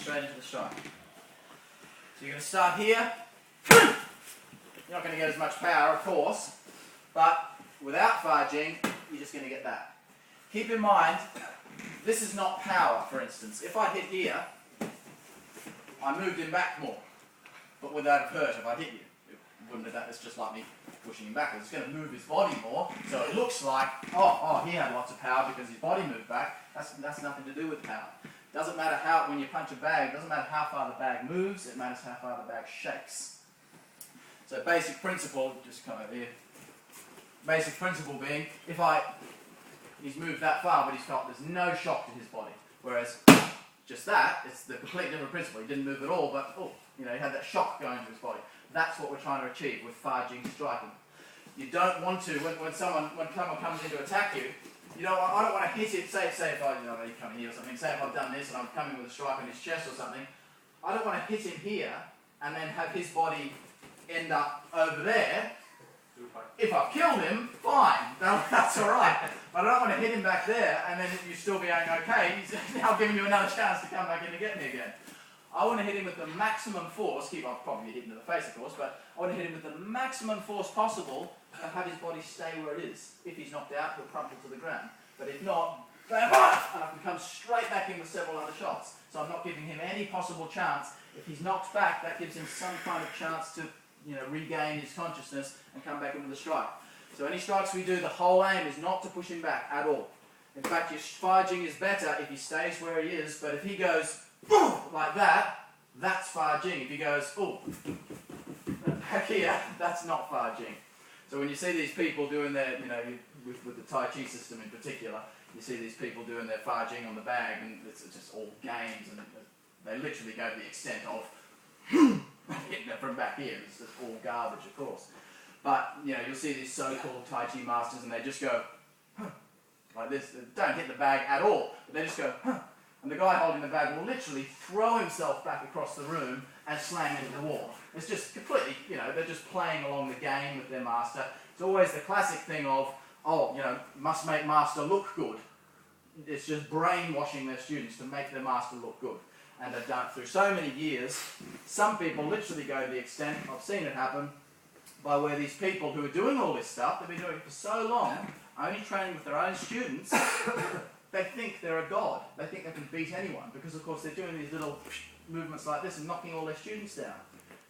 straight into the strike. So you're going to start here. You're not going to get as much power, of course, but without fudging, you're just going to get that. Keep in mind, this is not power, for instance. If I hit here, I moved him back more, but would that have hurt if I hit you? It wouldn't have done. It's just like me pushing him backwards. It's going to move his body more, so it looks like, oh, he had lots of power because his body moved back. That's nothing to do with power. Doesn't matter how, when you punch a bag, doesn't matter how far the bag moves, it matters how far the bag shakes. So basic principle, just come over here. Basic principle being, he's moved that far, but there's no shock to his body. Whereas, just that, it's the complete different principle. He didn't move at all, but he had that shock going to his body. That's what we're trying to achieve with fudging striking. You don't want to, when someone comes in to attack you, I don't want to hit it, say if you come here or something, say if I've done this and I'm coming with a strike on his chest or something, I don't want to hit him here and then have his body end up over there. If I've killed him, fine, that's alright. But I don't want to hit him back there and then you still be going, okay, he's now giving you another chance to come back in and get me again. I want to hit him with the maximum force, I'll probably hit him to the face of course, but I want to hit him with the maximum force possible and have his body stay where it is. If he's knocked out, he'll crumple to the ground. But if not, bam, and I can come straight back in with several other shots. So I'm not giving him any possible chance. If he's knocked back, that gives him some kind of chance to regain his consciousness and come back in with a strike. So any strikes we do, the whole aim is not to push him back at all. In fact, your fudging is better if he stays where he is, but if he goes like that, that's fudging. If he goes back here, that's not fudging. So when you see these people doing their, with the Tai Chi system in particular, you see these people doing their fudging on the bag, and it's just all games, and they literally go to the extent of hitting it from back here. It's just all garbage, of course. But you'll see these so-called Tai Chi masters, and they just go like this. They don't hit the bag at all, but they just go, and the guy holding the bag will literally throw himself back across the room and slam into the wall. It's just completely, they're just playing along the game with their master. It's always the classic thing of, must make master look good. It's just brainwashing their students to make their master look good. And they've done it through so many years. Some people literally go to the extent, I've seen it happen, by where these people who are doing all this stuff, they've been doing it for so long, only training with their own students, they think they're a god. They think they can beat anyone because, of course, they're doing these little movements like this and knocking all their students down.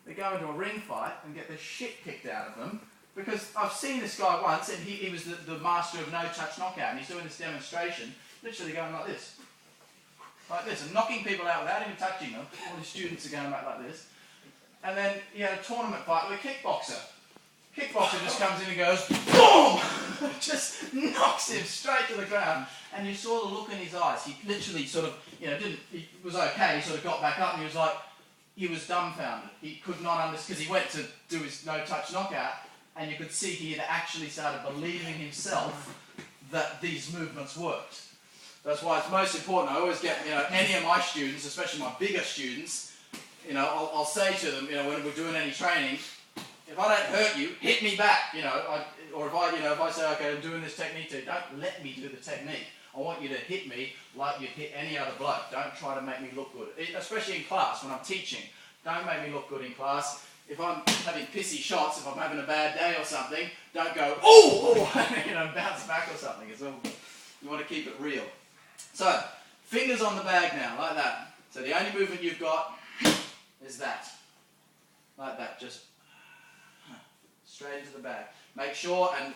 They go into a ring fight and get the shit kicked out of them because I've seen this guy once and he was the master of no-touch knockout and he's doing this demonstration, literally going like this, and knocking people out without even touching them. All his students are going back like this. And then he had a tournament fight with a kickboxer. Kickboxer just comes in and goes, boom! Just knocks him straight to the ground. And you saw the look in his eyes. He literally sort of, he was okay. He sort of got back up and he was like, he was dumbfounded. He could not understand, because he went to do his no-touch knockout, and you could see he had actually started believing himself that these movements worked. That's why it's most important. I always get, any of my students, especially my bigger students, I'll say to them, when we're doing any training, if I don't hurt you, hit me back, or if I say, okay, I'm doing this technique too, don't let me do the technique. I want you to hit me like you'd hit any other bloke. Don't try to make me look good, especially in class when I'm teaching. Don't make me look good in class. If I'm having pissy shots, if I'm having a bad day or something, don't go, oh, bounce back or something. You want to keep it real. So, fingers on the bag now, like that. So the only movement you've got is that. Like that, just straight into the bag. Make sure, and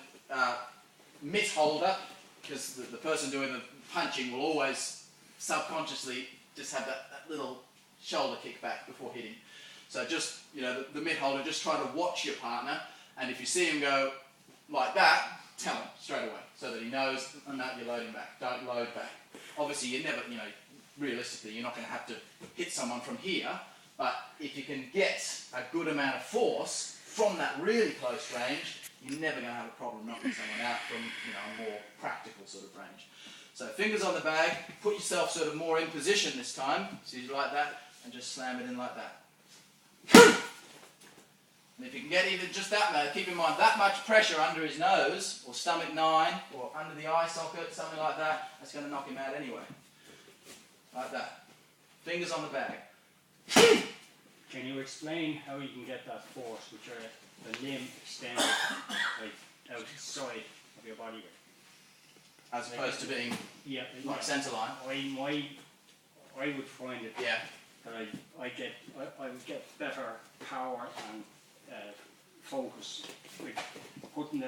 mitt holder, because the person doing the punching will always subconsciously just have that little shoulder kick back before hitting. So just, the mitt holder, just try to watch your partner, and if you see him go like that, tell him straight away, so that he knows, oh, no, you're loading back, don't load back. Obviously you never, realistically you're not going to have to hit someone from here, but if you can get a good amount of force from that really close range, you're never going to have a problem knocking someone out from a more practical sort of range. So fingers on the bag, put yourself sort of more in position this time, so you like that, and just slam it in like that. And if you can get even just that much, keep in mind that much pressure under his nose, or stomach 9, or under the eye socket, something like that, that's going to knock him out anyway. Like that. Fingers on the bag. Can you explain how you can get that force with the limb extended like outside of your body? As opposed to being like centre line. I would find it that I would get better power and focus with putting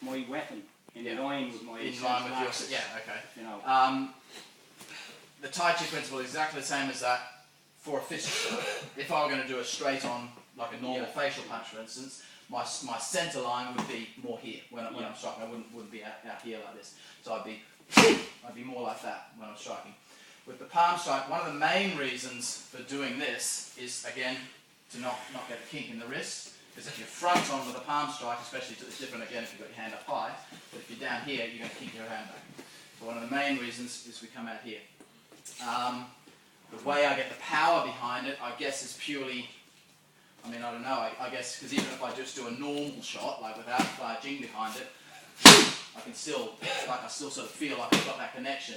my weapon in line with my okay. You know. The Tai Chi principle is exactly the same as that for a fist stroke. If I were going to do a straight on, like a normal facial punch, for instance, my centre line would be more here when I'm striking. I wouldn't be out here like this. So I'd be more like that when I'm striking. With the palm strike, one of the main reasons for doing this is, again, to not get a kink in the wrist. Because if you're front on with a palm strike, especially, it's different again if you've got your hand up high, but if you're down here, you're going to kink your hand back. So one of the main reasons is we come out here. The way I get the power behind it, I guess, is purely, I don't know, I guess, because even if I just do a normal shot, like without Fa Jing behind it, I still sort of feel like I've got that connection.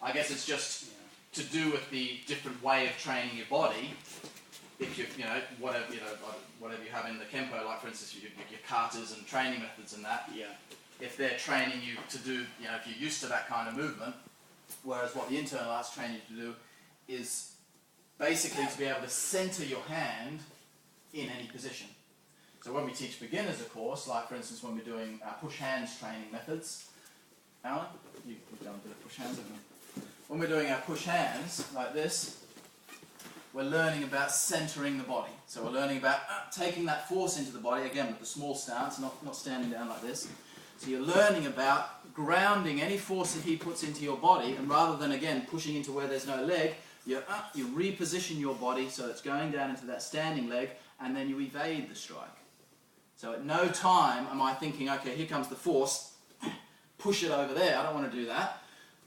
I guess it's just to do with the different way of training your body. If whatever you have in the Kempo, like for instance, your katas and training methods and that, if they're training you to do, if you're used to that kind of movement, whereas what the internal arts train you to do is basically to be able to centre your hand in any position. So when we teach beginners a course, like for instance when we're doing push hands training methods, Alan, you've done a bit of push hands, haven't you? When we're doing our push hands like this, we're learning about centering the body. So we're learning about taking that force into the body, again with the small stance, not standing down like this. So you're learning about grounding any force that he puts into your body, and rather than, again, pushing into where there's no leg, you reposition your body so it's going down into that standing leg, and then you evade the strike. So at no time am I thinking, okay, here comes the force, push it over there. I don't want to do that,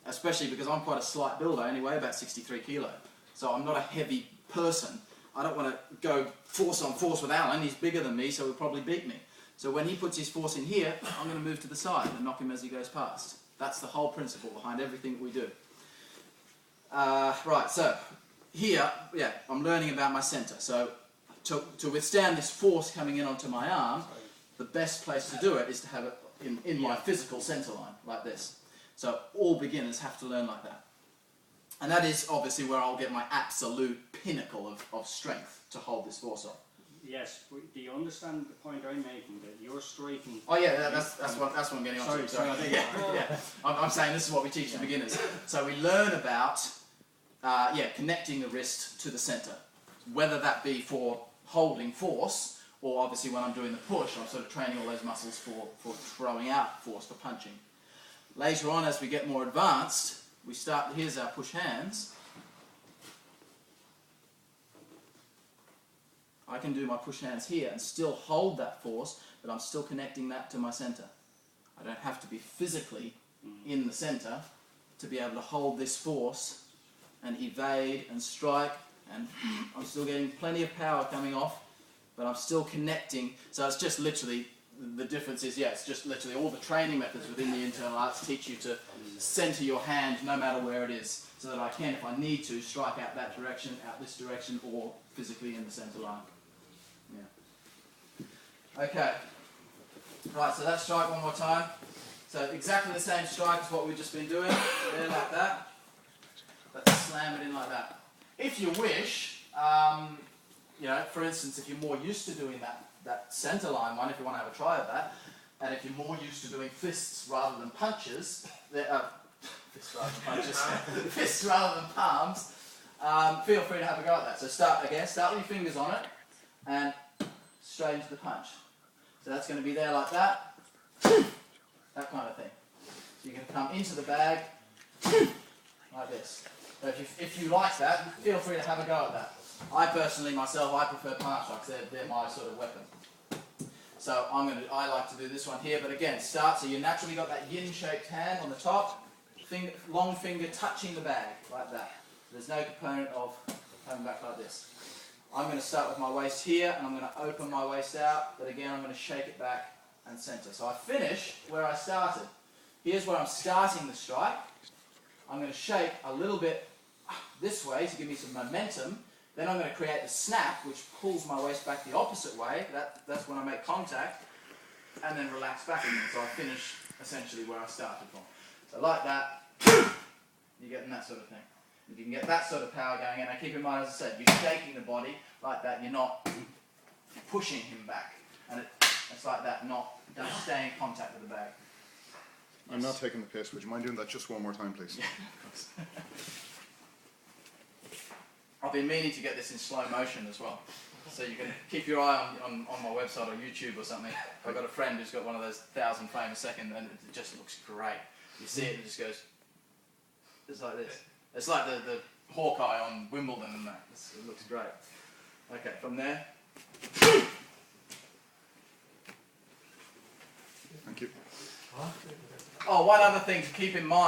especially because I'm quite a slight build. I only weigh about 63 kilo. So I'm not a heavy person. I don't want to go force on force with Alan. He's bigger than me, so he'll probably beat me. So when he puts his force in here, I'm going to move to the side and knock him as he goes past. That's the whole principle behind everything we do. Right, so here, I'm learning about my centre. So to withstand this force coming in onto my arm, the best place to do it is to have it in my physical centre line, like this. So all beginners have to learn like that. And that is obviously where I'll get my absolute pinnacle of strength to hold this force on. Yes, but do you understand the point I'm making, that you're striking... Oh yeah, that's what I'm getting on to. Sorry. I'm saying this is what we teach the beginners. So we learn about connecting the wrist to the centre. Whether that be for holding force, or obviously when I'm doing the push, I'm sort of training all those muscles for throwing out force, for punching. Later on, as we get more advanced, we start, here's our push hands. I can do my push hands here and still hold that force, but I'm still connecting that to my centre. I don't have to be physically in the centre to be able to hold this force and evade and strike, and I'm still getting plenty of power coming off, but I'm still connecting. So it's just literally, the difference is, it's just literally all the training methods within the internal arts teach you to centre your hand no matter where it is, so that I can, if I need to, strike out that direction, out this direction, or physically in the centre line. Okay, right, so that strike one more time. So exactly the same strike as what we've just been doing, there like that, but slam it in like that. If you wish, for instance, if you're more used to doing that centre line one, if you want to have a try of that, and if you're more used to doing fists rather than punches, fists rather than palms, feel free to have a go at that. So start with your fingers on it, and straight into the punch. So that's going to be there like that, that kind of thing. So you're going to come into the bag like this. So if you like that, feel free to have a go at that. I personally, myself, I prefer palm strikes. They're my sort of weapon. So I like to do this one here, but again, start, so you naturally got that yin-shaped hand on the top, long finger touching the bag, like that. There's no component of coming back like this. I'm going to start with my waist here, and I'm going to open my waist out, but again I'm going to shake it back and centre. So I finish where I started. Here's where I'm starting the strike. I'm going to shake a little bit this way to give me some momentum. Then I'm going to create the snap, which pulls my waist back the opposite way. That's when I make contact, and then relax back again. So I finish essentially where I started from. So like that, you're getting that sort of thing. If you can get that sort of power going, and keep in mind, as I said, you're shaking the body like that. You're not pushing him back, and it's like that. Don't stay in contact with the bag. I'm not taking the piss. Would you mind doing that just one more time, please? Yeah, of course. I've been meaning to get this in slow motion as well. So you can keep your eye on my website or YouTube or something. I've got a friend who's got one of those 1,000 frames a second, and it just looks great. You see it, it just goes, it's like this. It's like the Hawkeye on Wimbledon and that. It looks great. Okay, from there. Thank you. Oh, one other thing to keep in mind.